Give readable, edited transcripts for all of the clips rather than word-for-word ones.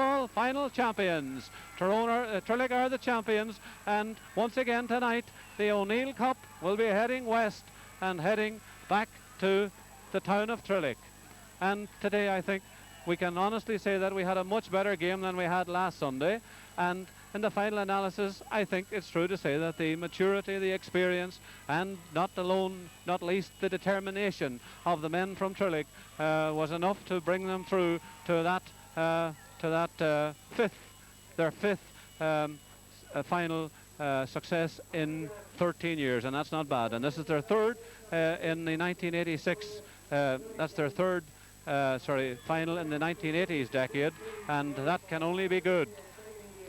football final champions. Trillick are the champions, and once again tonight the O'Neill Cup will be heading west and heading back to the town of Trillick. And today I think we can honestly say that we had a much better game than we had last Sunday, and in the final analysis I think it's true to say that the maturity, the experience, and not least the determination of the men from Trillick was enough to bring them through to that fifth final success in 13 years, and that's not bad. And this is their third in the 1986. That's their third final in the 1980s decade, and that can only be good.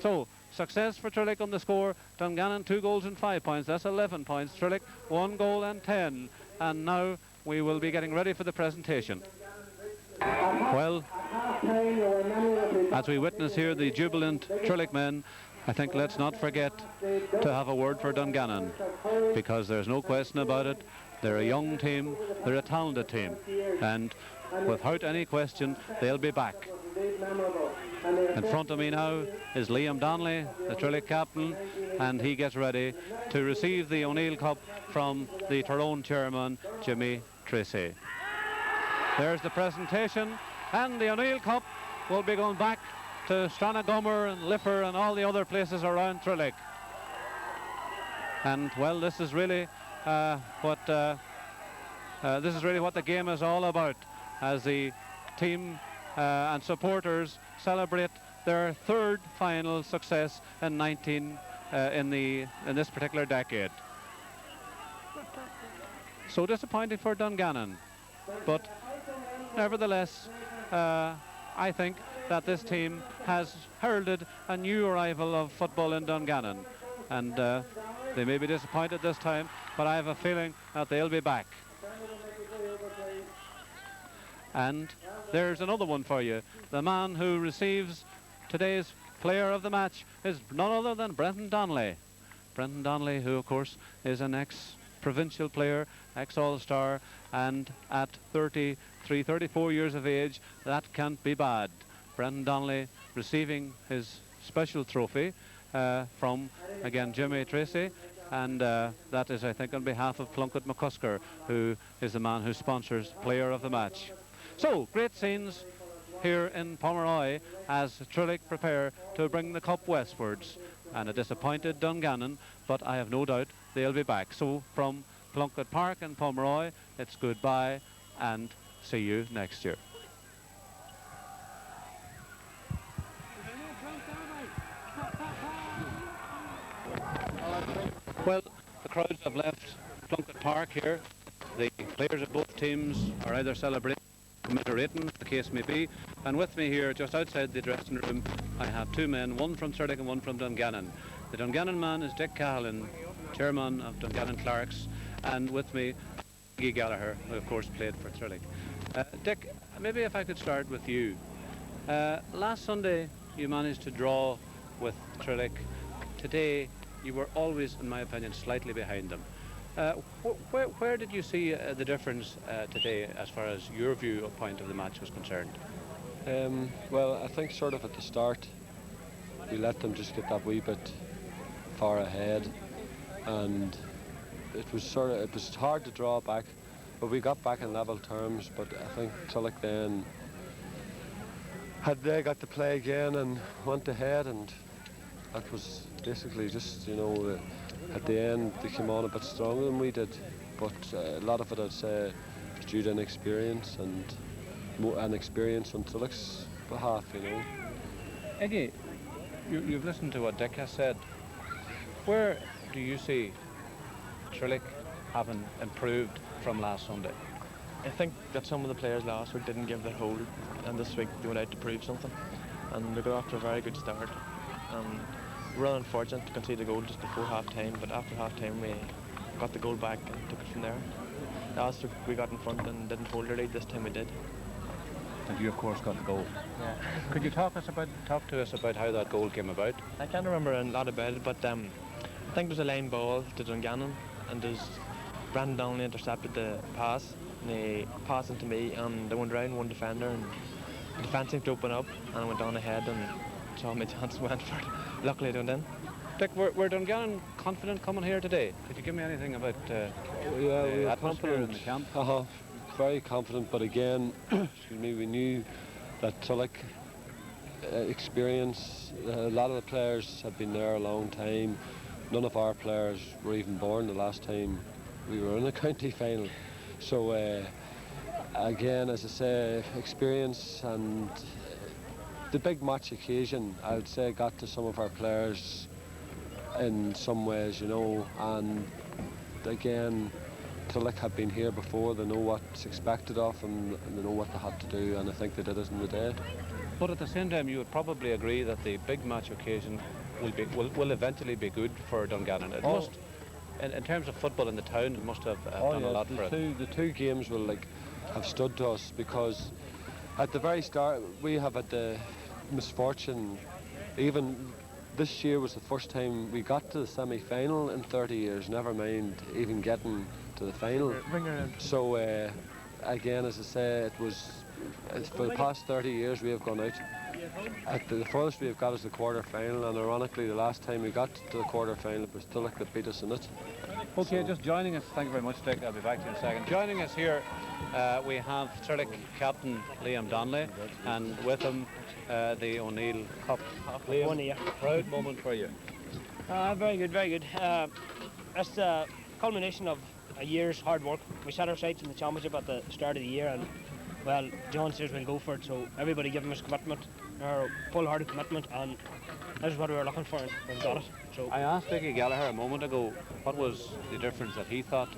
So success for Trillick on the score. Dungannon 2 goals and 5 points. That's 11 points. Trillick 1 goal and 10. And now we will be getting ready for the presentation. Well, as we witness here the jubilant Trillick men, I think let's not forget to have a word for Dungannon, because there's no question about it. They're a young team, they're a talented team, and without any question they'll be back. In front of me now is Liam Donnelly, the Trillick captain, and he gets ready to receive the O'Neill Cup from the Tyrone chairman, Jimmy Tracy. There's the presentation, and the O'Neill Cup will be going back to Stranagummer and Liffer and all the other places around Trillick. And well, this is really what the game is all about, as the team and supporters celebrate their third final success in this particular decade. So disappointing for Dungannon, but nevertheless I think that this team has heralded a new arrival of football in Dungannon, and they may be disappointed this time, but I have a feeling that they'll be back. And there's another one for you. The man who receives today's player of the match is none other than Brenton Donnelly. Brenton Donnelly, who of course is an ex-provincial player, ex-all-star, and at 33, 34 years of age, that can't be bad. Brenton Donnelly receiving his special trophy from, again, Jimmy Tracy, and that is, I think, on behalf of Plunkett McCusker, who is the man who sponsors player of the match. So, great scenes here in Pomeroy as Trillick prepare to bring the cup westwards, and a disappointed Dungannon, but I have no doubt they'll be back. So from Plunkett Park in Pomeroy, it's goodbye and see you next year. Well, the crowds have left Plunkett Park here. The players of both teams are either celebrating, commiserating, the case may be, and with me here just outside the dressing room I have two men, one from Trillick and one from Dungannon. The Dungannon man is Dick Cahalin, chairman of Dungannon Clerks, and with me Guy Gallagher, who of course played for Trillick. Dick, maybe if I could start with you. Last Sunday you managed to draw with Trillick. Today you were always, in my opinion, slightly behind them. Where did you see the difference today as far as your viewpoint of the match was concerned? Well, I think sort of at the start we let them just get that wee bit far ahead, and it was hard to draw back, but we got back in level terms. But I think Trillick then they got to play again and went ahead, and that was basically just, you know, at the end they came on a bit stronger than we did, but a lot of it I'd say was due to inexperience and experience on Trillick's behalf, you know. Iggy, you've listened to what Dick has said. Where do you see Trillick having improved from last Sunday? I think that some of the players last week didn't give their whole, and this week they went out to prove something, and they got off to a very good start. We're unfortunate to concede a goal just before half-time, but after half-time we got the goal back and took it from there. Last week we got in front and didn't hold our lead. This time we did. And you of course got the goal. Yeah. Could you talk to us about how that goal came about? I can't remember a lot about it, but I think there's a line ball to Dungannon, and Brandon Donnelly intercepted the pass, and he passed it to me, and I went round one defender and the defence seemed to open up, and I went on ahead and saw my chance and went for it. Luckily I went in. Dick, were Dungannon confident coming here today? Could you give me anything about Yeah, we the were atmosphere in confident. the camp? Very confident, but again, excuse me, we knew that Trillick experience. A lot of the players have been there a long time. None of our players were even born the last time we were in a county final. So again, as I say, experience and the big match occasion, I would say, got to some of our players in some ways, you know, and again, Trillick have been here before. They know what's expected of them and they know what they have to do, and I think they did it in the day. But at the same time, you would probably agree that the big match occasion will eventually be good for Dungannon. It must, in terms of football in the town, it must have done a lot for it. The two games will have stood to us, because at the very start we have had the misfortune. Even this year was the first time we got to the semi-final in 30 years, never mind even getting to the final. So again, as I say, it was for the past 30 years we have gone out. At the furthest we have got is the quarter-final, and ironically the last time we got to the quarter-final it was Trillick that beat us in it. Okay, so just joining us, thank you very much, Dick. I'll be back to you in a second. Joining us here, we have Trillick captain Liam Donnelly, and with him the O'Neill Cup. Liam, proud moment for you. Very good, very good. That's the culmination of a year's hard work. We set our sights in the championship at the start of the year, and well, John says we'll go for it, so everybody gave him his commitment, our full-hearted commitment, and this is what we were looking for, and we've got it. So I asked Dickie Gallagher a moment ago what was the difference that he thought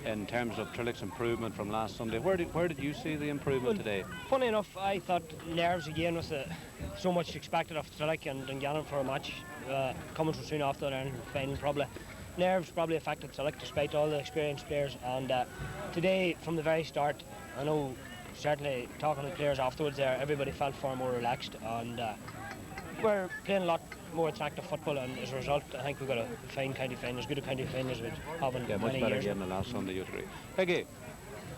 in terms of Trillick's improvement from last Sunday. Where did you see the improvement today? Funny enough, I thought nerves again was so much expected of Trillick and Dungannon for a match coming so soon after their final probably. Nerves probably affected Trillick despite all the experienced players, and today from the very start, I know certainly talking to the players afterwards there, everybody felt far more relaxed, and we're playing a lot more attractive football, and as a result I think we've got a fine county final, as good a county final as we've had in much many better years. game than last Sunday, you'd agree. Peggy,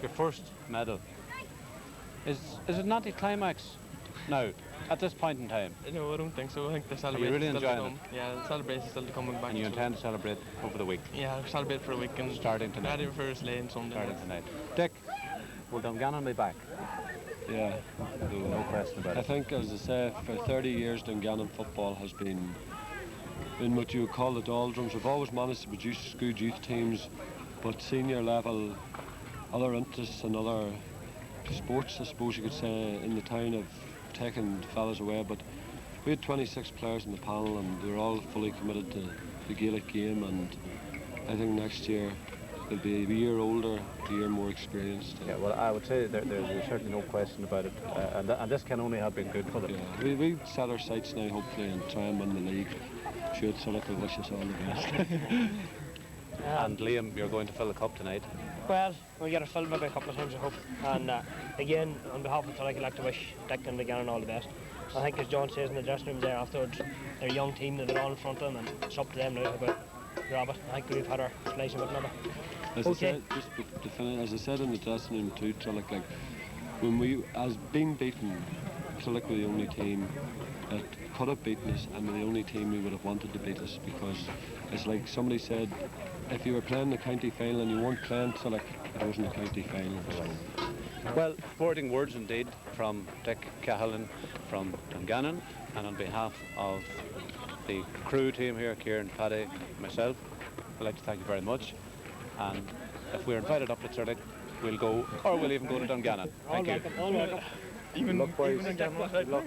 your first medal. Is it not the climax now, at this point in time? No, I don't think so. I think the celebration really still to enjoying come. Yeah, the celebration still to come back. And you intend to celebrate over the week? Yeah, celebrate for a week and starting tonight. Ready for a sleigh on Sunday. Starting tonight. Dick, will Dungannon be back? Yeah, No question about it. I think, as I say, for 30 years Dungannon football has been in what you would call the doldrums. We've always managed to produce good youth teams, but senior level, other interests and other sports, I suppose you could say, in the town have taken fellas away. But we had 26 players in the panel, and they were all fully committed to the Gaelic game, and I think next year they'll be a year older, a year more experienced. Yeah, well, I would say there's certainly no question about it, and this can only have been good for them. Yeah, we set our sights now, hopefully, and try and win the league. Sure, Trillick will wish us all the best. And Liam, you're going to fill the cup tonight. Well, we'll get it filled maybe a couple of times, I hope. And again, on behalf of Trillick, I'd like to wish Dick and Dungannon all the best. I think, as John says in the dressing room there afterwards, they're a young team, they've been all in front of them, and it's up to them now to go grab it. I think we've had our slice of it now. As I said, just to finish, as I said in the dressing room too, Trillick, like when we, as being beaten, Trillick were the only team that could have beaten us, and the only team we would have wanted to beat us, because it's like somebody said, if you were playing the county final and you weren't playing Trillick, it wasn't a county final. So. Well, sporting words indeed from Dick Cahalan from Dungannon, and on behalf of the crew team here, Kieran, Paddy, myself, I'd like to thank you very much. And if we're invited up to Trillick, we'll go, or we'll even go to Dungannon. Thank you. All welcome. Even Look, boys. Look.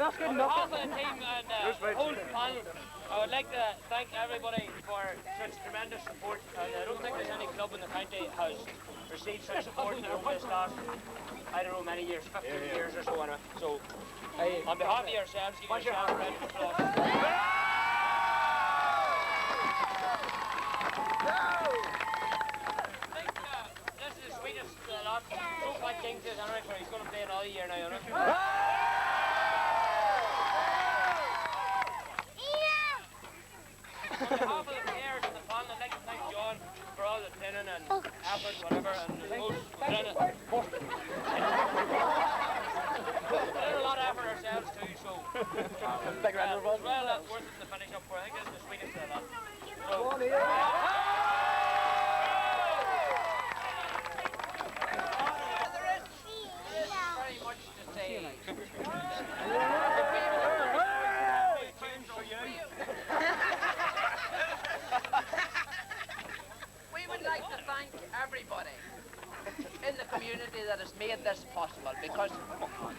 that's good On enough. behalf of the team and the whole panel, I would like to thank everybody for such tremendous support. And I don't think there's any club in the county has received such support over this last, I don't know, many years, 15 years or so anyway. So, on behalf of yourselves, give yourselves a round of applause. He's going to play another year now, isn't it? On behalf of the players and the fans, I'd like to thank John for all the training and effort, whatever, and I suppose we've done a lot of effort ourselves too, so Big round of applause. well, that's worth it to finish up for. I think this is the sweetest of that. We would like to thank everybody in the community that has made this possible, because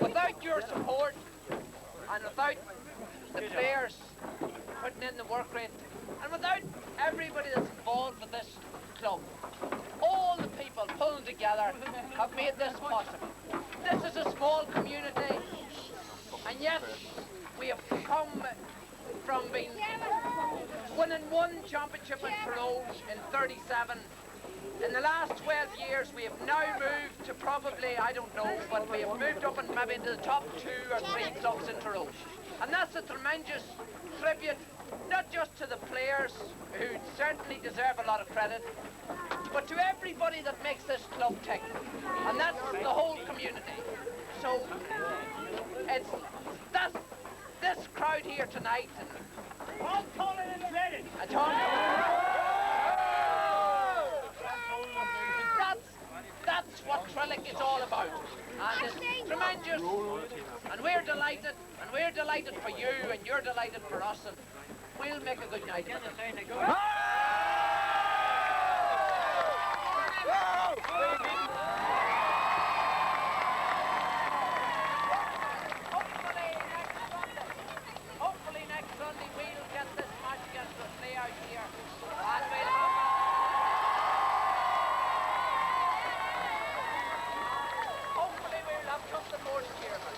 without your support and without the players putting in the work rate and without everybody that's involved with this club, all the people pulling together have made this possible. This is a small community, and yet we have come from winning one championship in Tyrone in 37. In the last 12 years we have now moved to probably, I don't know, but we have moved up and maybe into the top 2 or 3 clubs in Tyrone. And that's a tremendous tribute, not just to the players, who certainly deserve a lot of credit, but to everybody that makes this club tick. And that's the whole community. So it's this crowd here tonight. Tom Cullen and Trillick. That's what Trillick is all about. And it's tremendous. And we're delighted for you, and you're delighted for us, and we'll make a good night of it. Hopefully next Sunday we'll get this match against the play out here, and we'll have hopefully we'll have something more to cheer about.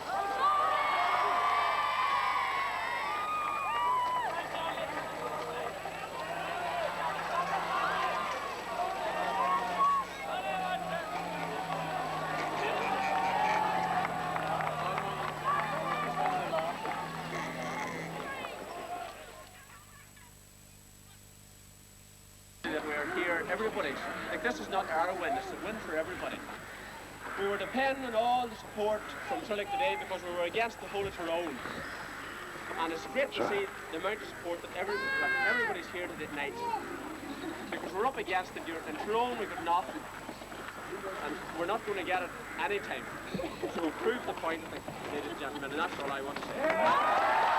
That we're here, everybody's, like, this is not our win, it's a win for everybody. We were depending on all the support from Trillick today because we were against the whole of Tyrone. And it's great to see the amount of support that everybody's here tonight. Because we're up against it. In Tyrone we got nothing. And we're not going to get it anytime. So we've proved the point, ladies and gentlemen, and that's all I want to say.